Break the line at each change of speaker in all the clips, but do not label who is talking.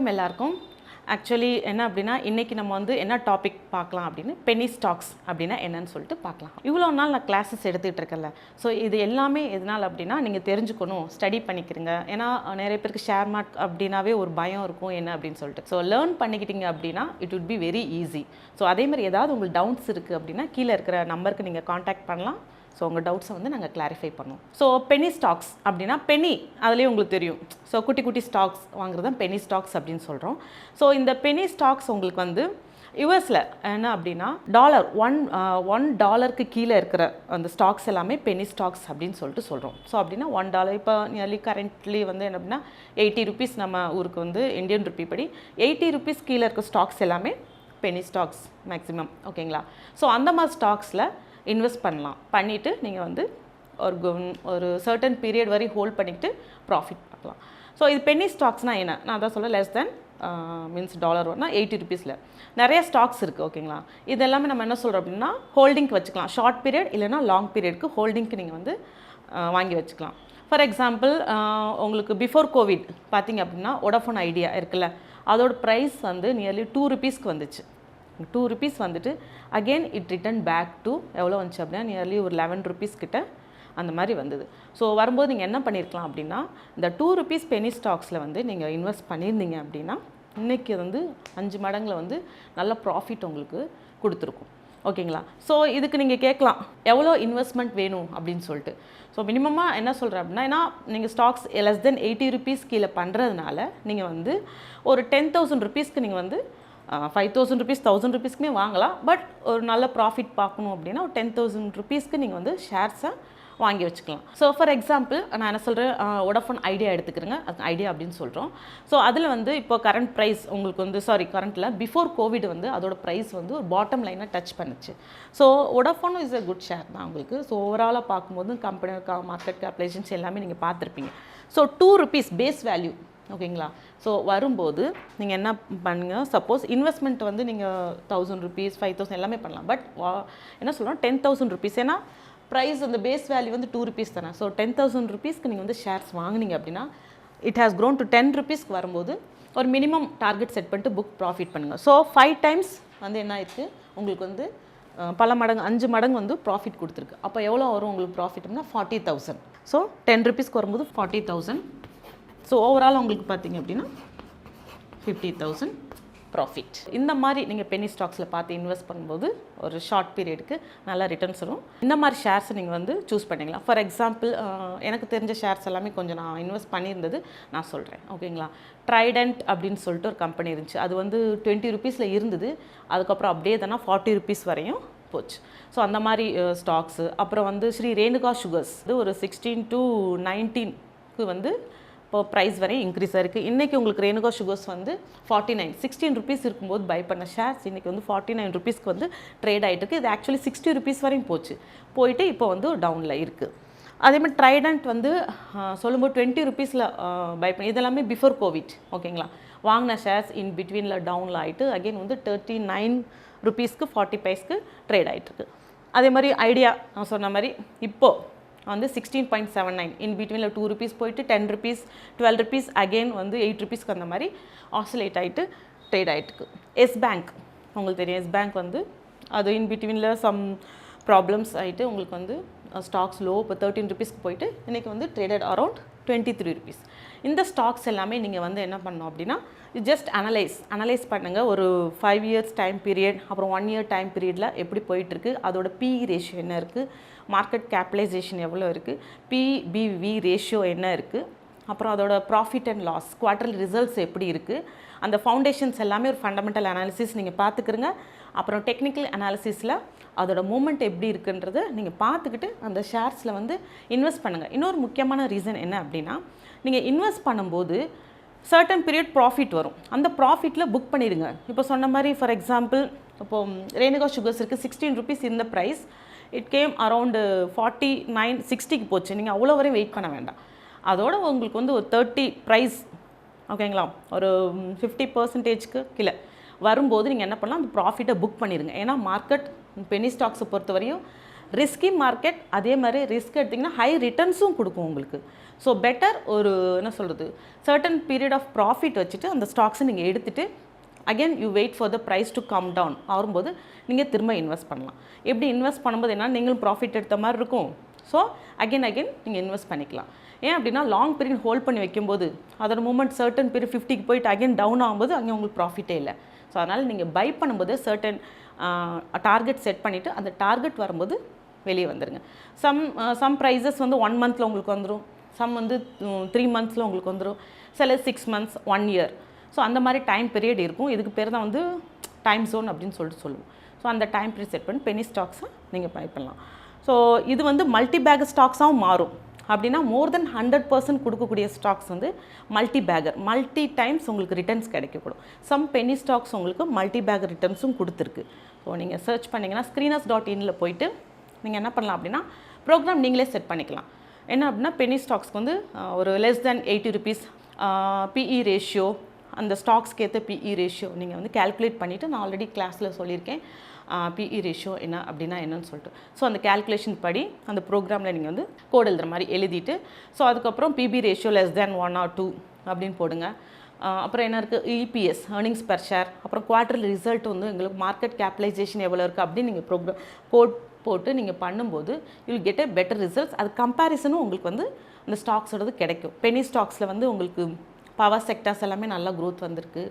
வணக்கம் எல்லாருக்கும். ஆக்சுவலி என்ன அப்படின்னா இன்றைக்கி நம்ம வந்து என்ன டாபிக் பார்க்கலாம் அப்படின்னு பென்னி ஸ்டாக்ஸ் அப்படின்னா என்னன்னு சொல்லிட்டு பார்க்கலாம். இவ்வளோ நாள் நான் கிளாஸஸ் எடுத்துகிட்டு இருக்கேன்ல, ஸோ இது எல்லாமே எதனால் அப்படின்னா நீங்கள் தெரிஞ்சுக்கணும், ஸ்டடி பண்ணிக்கிறீங்க. ஏன்னா நிறைய பேருக்கு ஷேர் மார்க் அப்படின்னாவே ஒரு பயம் இருக்கும் என்ன அப்படின்னு சொல்லிட்டு. ஸோ லேர்ன் பண்ணிக்கிட்டீங்க அப்படின்னா it would be very easy. So அதேமாதிரி ஏதாவது உங்களுக்கு டவுட்ஸ் இருக்குது அப்படின்னா கீழே இருக்கிற நம்பருக்கு நீங்கள் காண்டாக்ட் பண்ணலாம். ஸோ உங்கள் டவுட்ஸை வந்து நாங்கள் கிளாரிஃபை பண்ணுவோம். ஸோ பென்னி ஸ்டாக்ஸ் அப்படின்னா பென்னி அதுலேயே உங்களுக்கு தெரியும். ஸோ குட்டி குட்டி ஸ்டாக்ஸ் வாங்குறது தான் பென்னி ஸ்டாக்ஸ் அப்படின்னு சொல்கிறோம். ஸோ இந்த பென்னி ஸ்டாக்ஸ் உங்களுக்கு வந்து யூஎஸில் என்ன அப்படின்னா $1 கீழே இருக்கிற அந்த ஸ்டாக்ஸ் எல்லாமே பென்னி ஸ்டாக்ஸ் அப்படின்னு சொல்லிட்டு சொல்கிறோம். ஸோ அப்படின்னா $1 இப்போ நியர்லி கரண்ட்லி வந்து என்ன அப்படின்னா ₹80 நம்ம ஊருக்கு வந்து இந்தியன் ருப்பி படி ₹80 கீழே இருக்க ஸ்டாக்ஸ் எல்லாமே பென்னி ஸ்டாக்ஸ் மேக்ஸிமம். ஓகேங்களா? ஸோ அந்த மாதிரி ஸ்டாக்ஸில் இன்வெஸ்ட் பண்ணலாம். பண்ணிவிட்டு நீங்கள் வந்து ஒரு சர்டன் பீரியட் வரை ஹோல்ட் பண்ணிவிட்டு ப்ராஃபிட் பார்க்கலாம். ஸோ இது பென்னி ஸ்டாக்ஸ்னால் என்ன? நான் அதான் சொல்ல லெஸ் தென் மீன்ஸ் $1 $80 நிறைய ஸ்டாக்ஸ் இருக்குது. ஓகேங்களா? இது எல்லாமே நம்ம என்ன சொல்கிறோம் அப்படின்னா ஹோல்டிங்க்கு வச்சுக்கலாம். ஷார்ட் பீரியட் இல்லைனா லாங் பீரியடுக்கு ஹோல்டிங்க்கு நீங்கள் வந்து வாங்கி வச்சுக்கலாம். ஃபார் எக்ஸாம்பிள் உங்களுக்கு பிஃபோர் கோவிட் பார்த்தீங்க அப்படின்னா வோடாஃபோன் ஐடியா இருக்குல்ல, அதோட ப்ரைஸ் வந்து நியர்லி $2 வந்துச்சு. $2 வந்துட்டு again it return back to எவ்வளோ வந்துச்சு அப்படின்னா நியர்லி ஒரு $11 கிட்ட அந்த மாதிரி வந்தது. ஸோ வரும்போது நீங்கள் என்ன பண்ணியிருக்கலாம் அப்படின்னா இந்த $2 பென்னி ஸ்டாக்ஸில் வந்து நீங்கள் இன்வெஸ்ட் பண்ணியிருந்தீங்க அப்படின்னா இன்றைக்கி வந்து 5 மடங்கில் வந்து நல்ல ப்ராஃபிட் உங்களுக்கு கொடுத்துருக்கும். ஓகேங்களா? ஸோ இதுக்கு நீங்கள் கேட்கலாம் எவ்வளோ இன்வெஸ்ட்மெண்ட் வேணும் அப்படின்னு சொல்லிட்டு. ஸோ மினிமமாக என்ன சொல்கிறேன் அப்படின்னா, ஏன்னா நீங்கள் ஸ்டாக்ஸ் லெஸ் தென் $80 கீழே பண்ணுறதுனால நீங்கள் வந்து ஒரு $10,000 நீங்கள் வந்து ₹5,000 ₹1,000 வாங்கலாம். பட் ஒரு நல்ல ப்ராஃபிட் பார்க்கணும் அப்படின்னா ஒரு $10,000 நீங்கள் வந்து ஷேர்ஸை வாங்கி வச்சுக்கலாம். ஸோ ஃபார் எக்ஸாம்பிள் நான் என்ன சொல்கிறேன், வோடாஃபோன் ஐடியா எடுத்துக்கிறேங்க. அது ஐடியா அப்படின்னு சொல்கிறோம். ஸோ அதில் வந்து இப்போ கரண்ட் ப்ரைஸ் உங்களுக்கு வந்து கரண்ட்டில் பிஃபோர் கோவிட் வந்து அதோட ப்ரைஸ் வந்து ஒரு பாட்டம் லைனை டச் பண்ணுச்சு. So Vodafone is a good share தான் உங்களுக்கு. ஸோ ஓவராலாக பார்க்கும்போது கம்பெனி மார்க்கெட் கேபிடலைசேஷன்ஸ் எல்லாமே நீங்கள் பார்த்துருப்பீங்க. So $2 base value. ஓகேங்களா? ஸோ வரும்போது நீங்கள் என்ன பண்ணுங்கள், சப்போஸ் இன்வெஸ்ட்மெண்ட் வந்து நீங்கள் $1,000 5,000 எல்லாமே பண்ணலாம். பட் என்ன சொல்கிறோம் $10,000. ஏன்னா ப்ரைஸ் அந்த பேஸ் வேல்யூ வந்து $2 தானே. ஸோ $10,000 நீங்கள் வந்து ஷேர்ஸ் வாங்கினீங்க அப்படின்னா இட் ஹேஸ் க்ரோன் டு $10 வரும்போது ஒரு மினிமம் டார்கெட் செட் பண்ணிட்டு புக் ப்ராஃபிட் பண்ணுங்கள். ஸோ 5 டைம்ஸ் வந்து என்ன ஆயிருக்கு உங்களுக்கு வந்து பல மடங்கு 5 மடங்கு வந்து ப்ராஃபிட் கொடுத்துருக்கு. அப்போ எவ்வளோ வரும் உங்களுக்கு ப்ராஃபிட்னா 40,000. ஸோ $10 வரும்போது 40,000. ஸோ ஓவரால் உங்களுக்கு பார்த்தீங்க அப்படின்னா 50,000 ப்ராஃபிட். இந்த மாதிரி நீங்கள் பென்னி ஸ்டாக்ஸில் பார்த்து இன்வெஸ்ட் பண்ணும்போது ஒரு ஷார்ட் பீரியடுக்கு நல்லா ரிட்டர்ன்ஸ் வரும். இந்த மாதிரி ஷேர்ஸை நீங்கள் வந்து சூஸ் பண்ணிக்கலாம். ஃபார் எக்ஸாம்பிள் எனக்கு தெரிஞ்ச ஷேர்ஸ் எல்லாமே கொஞ்சம் நான் இன்வெஸ்ட் பண்ணியிருந்தது நான் சொல்கிறேன். ஓகேங்களா? ட்ரைடன்ட் அப்படின்னு சொல்லிட்டு ஒரு கம்பெனி இருந்துச்சு. அது வந்து $20 இருந்தது. அதுக்கப்புறம் அப்படியே தானே $40 வரையும் போச்சு. ஸோ அந்த மாதிரி ஸ்டாக்ஸு. அப்புறம் வந்து ஸ்ரீ ரேணுகா சுகர்ஸ் இது ஒரு 16 to 19 வந்து இப்போ ப்ரைஸ் வரையும் இன்க்ரீஸ் ஆகிருக்கு. இன்றைக்கி உங்களுக்கு ரேணுகா சுகர்ஸ் வந்து 49 $16 இருக்கும்போது பை பண்ண ஷேர்ஸ் இன்றைக்கி வந்து $49 வந்து ட்ரேட் ஆகிட்டு இருக்குது. இது ஆக்சுவலி $60 வரையும் போயிட்டு இப்போ வந்து டவுனில் இருக்குது. அதேமாதிரி ட்ரைடன்ட் வந்து சொல்லும்போது $20 பை பண்ணி இதெல்லாமே பிஃபோர் கோவிட். ஓகேங்களா? வாங்கின ஷேர்ஸ் இன் பிட்வீனில் டவுனில் ஆகிட்டு அகெயின் வந்து $39 40 ட்ரேட் ஆகிட்டுருக்கு. அதே மாதிரி ஐடியா நான் சொன்ன மாதிரி இப்போது வந்து 16.79 இன் பிட்வீனில் $2 போயிட்டு $10 $12 அகெயின் வந்து $8 அந்த மாதிரி ஆசிலேட் ஆகிட்டு ட்ரேட் ஆகிட்டுருக்கு. எஸ் பேங்க் உங்களுக்கு தெரியும். எஸ் பேங்க் வந்து அது இன் பிட்வீனில் சம் ப்ராப்ளம்ஸ் ஆகிட்டு உங்களுக்கு வந்து ஸ்டாக்ஸ் லோ இப்போ $13 போயிட்டு இன்றைக்கி வந்து ட்ரேடட் அரௌண்ட் $23. இந்த ஸ்டாக்ஸ் எல்லாமே நீங்கள் வந்து என்ன பண்ணணும் அப்படின்னா ஜஸ்ட் அனலைஸ் பண்ணுங்கள். ஒரு 5 இயர்ஸ் டைம் பீரியட் அப்புறம் 1 இயர் டைம் பீரியடில் எப்படி போயிட்டுருக்கு, அதோட PE ரேஷியோ என்ன இருக்குது, மார்க்கெட் கேபிடலைசேஷன் எவ்வளோ இருக்குது, PBV ரேஷியோ என்ன இருக்குது, அப்புறம் அதோட profit and loss quarterly results எப்படி இருக்குது, அந்த ஃபவுண்டேஷன்ஸ் எல்லாமே ஒரு ஃபண்டமெண்டல் அனாலிசிஸ் நீங்கள் பார்த்துக்கிறங்க. அப்புறம் டெக்னிக்கல் அனாலிசிஸில் அதோட மூமெண்ட் எப்படி இருக்குன்றதை நீங்கள் பார்த்துக்கிட்டு அந்த ஷேர்ஸில் வந்து இன்வெஸ்ட் பண்ணுங்கள். இன்னொரு முக்கியமான ரீசன் என்ன அப்படின்னா நீங்கள் இன்வெஸ்ட் பண்ணும்போது சர்டன் பீரியட் ப்ராஃபிட் வரும். அந்த ப்ராஃபிட்டில் புக் பண்ணிடுங்க. இப்போ சொன்ன மாதிரி ஃபார் எக்ஸாம்பிள் இப்போது ரேணுகா சுகர்ஸ் இருக்குது $16 இந்த ப்ரைஸ் இட் கேம் அரவுண்டு 49 60 போச்சு. நீங்கள் அவ்வளோ வரையும் வெயிட் பண்ண வேண்டாம். அதோட உங்களுக்கு வந்து ஒரு 30 ப்ரைஸ் ஓகேங்களா ஒரு 50% கீழே வரும்போது நீங்கள் என்ன பண்ணலாம், அந்த ப்ராஃபிட்டை புக் பண்ணிடுங்க. ஏன்னா மார்க்கெட் பென்னி ஸ்டாக்ஸை பொறுத்த வரையும் ரிஸ்கி மார்க்கெட், அதே மாதிரி ரிஸ்க் எடுத்திங்கன்னா ஹை ரிட்டர்ன்ஸும் கொடுக்கும் உங்களுக்கு. ஸோ பெட்டர் ஒரு என்ன சொல்கிறது, சர்டன் பீரியட் ஆஃப் ப்ராஃபிட் வச்சுட்டு அந்த ஸ்டாக்ஸை நீங்கள் எடுத்துகிட்டு again you wait for the price to come down ஆகும்போது நீங்கள் திரும்ப இன்வெஸ்ட் பண்ணலாம். எப்படி இன்வெஸ்ட் பண்ணும்போது என்ன, நீங்களும் ப்ராஃபிட் எடுத்த மாதிரி இருக்கும். ஸோ அகெயின் நீங்கள் இன்வெஸ்ட் பண்ணிக்கலாம். ஏன் அப்படின்னா லாங் பீரியட் ஹோல்ட் பண்ணி வைக்கும்போது அதோட மூமெண்ட் சர்டன் பீரியட் 50க்கு போயிட்டு அகெயின் டவுன் ஆகும்போது அங்கே உங்களுக்கு ப்ராஃபிட்டே இல்லை. ஸோ அதனால் நீங்கள் பை பண்ணும்போது சர்டன் டார்கெட் செட் பண்ணிவிட்டு அந்த டார்கெட் வரும்போது வெளியே வந்துடுங்க. சம் ப்ரைஸஸ் வந்து 1 மந்தில் உங்களுக்கு வந்துடும், சம் வந்து 3 மந்த்ஸில் உங்களுக்கு வந்துடும், சில 6 மந்த்ஸ் 1 இயர். ஸோ அந்த மாதிரி டைம் பீரியட் இருக்கும். இதுக்கு பேர் தான் வந்து டைம் ஜோன் அப்படின்னு சொல்லுவோம். ஸோ அந்த டைம் பீரியட் செட் பண்ணி பெனி ஸ்டாக்ஸை நீங்கள் பை பண்ணலாம். ஸோ இது வந்து மல்டி பேக் ஸ்டாக்ஸாகவும் மாறும். அப்படின்னா மோர் தென் 100% கொடுக்கக்கூடிய ஸ்டாக்ஸ் வந்து மல்டி பேக்கர், மல்டி டைம்ஸ் உங்களுக்கு ரிட்டர்ன்ஸ் கிடைக்கக்கூடும். சம் பெனி ஸ்டாக்ஸ் உங்களுக்கு மல்டி பேக்கர் ரிட்டர்ன்ஸும் கொடுத்துருக்கு. ஸோ நீங்கள் சர்ச் பண்ணிங்கன்னா screeners.in போயிட்டு நீங்கள் என்ன பண்ணலாம் அப்படின்னா ப்ரோக்ராம் நீங்களே செட் பண்ணிக்கலாம். என்ன அப்படின்னா பெனி ஸ்டாக்ஸ்க்கு வந்து ஒரு less than 80 rupees PE ratio, அந்த ஸ்டாக்ஸ்க்கு ஏற்ற PE ரேஷியோ நீங்கள் வந்து கேல்குலேட் பண்ணிவிட்டு, நான் ஆல்ரெடி கிளாஸில் சொல்லியிருக்கேன் PE ரேஷியோ என்ன அப்படின்னா என்னன்னு சொல்லிட்டு. ஸோ அந்த கேல்குலேஷன் படி அந்த ப்ரோக்ராமில் நீங்கள் வந்து கோட் எழுதுகிற மாதிரி எழுதிட்டு, ஸோ அதுக்கப்புறம் PB ratio less than 1 or 2 அப்படின்னு போடுங்க. அப்புறம் என்ன இருக்குது, EPS ஏர்னிங்ஸ் பெர் ஷேர், அப்புறம் குவார்ட்டர்லி ரிசல்ட் வந்து எங்களுக்கு மார்க்கெட் கேபிட்டலைசேஷன் எவ்வளோ இருக்குது அப்படின்னு நீங்கள் ப்ரோக்ராம் கோட் போட்டு நீங்கள் பண்ணும்போது you get a better results. அது கம்பேரிசனும் உங்களுக்கு வந்து அந்த ஸ்டாக்ஸோடது கிடைக்கும். பெனி ஸ்டாக்ஸில் வந்து உங்களுக்கு பவர் செக்டர்ஸ் எல்லாமே நல்லா க்ரோத் வந்திருக்கு.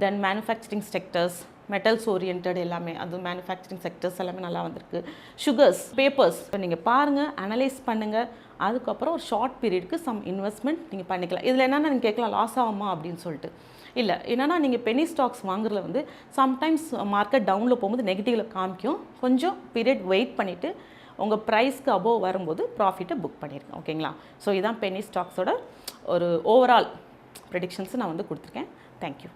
தென் மேனுஃபேக்சரிங் செக்டர்ஸ், மெட்டல்ஸ் ஓரியன்ட் எல்லாமே, அது மேனுஃபேக்சரிங் செக்டர்ஸ் எல்லாமே நல்லா வந்திருக்கு. சுகர்ஸ், பேப்பர்ஸ் நீங்கள் பாருங்கள், அனலைஸ் பண்ணுங்கள். அதுக்கப்புறம் ஒரு ஷார்ட் பீரியடுக்கு சம் இன்வெஸ்ட்மெண்ட் நீங்கள் பண்ணிக்கலாம். இதில் என்னென்னா நீங்கள் கேட்கலாம் லாஸ் ஆகுமா அப்படின்னு சொல்லிட்டு. இல்லை, என்னென்னா நீங்கள் பெனி ஸ்டாக்ஸ் வாங்குறதுல வந்து சம்டைம்ஸ் மார்க்கெட் டவுனில் போகும்போது நெகட்டிவில் காமிக்கும். கொஞ்சம் பீரியட் வெயிட் பண்ணிவிட்டு உங்கள் ப்ரைஸ்க்கு அபோவ் வரும்போது ப்ராஃபிட்டை புக் பண்ணிடுங்க. ஓகேங்களா? ஸோ இதுதான் பெனி ஸ்டாக்ஸோட ஒரு ஓவரால் ப்ரெடிக்ஷன்ஸை நான் வந்து கொடுத்துருக்கேன். தேங்க்யூ.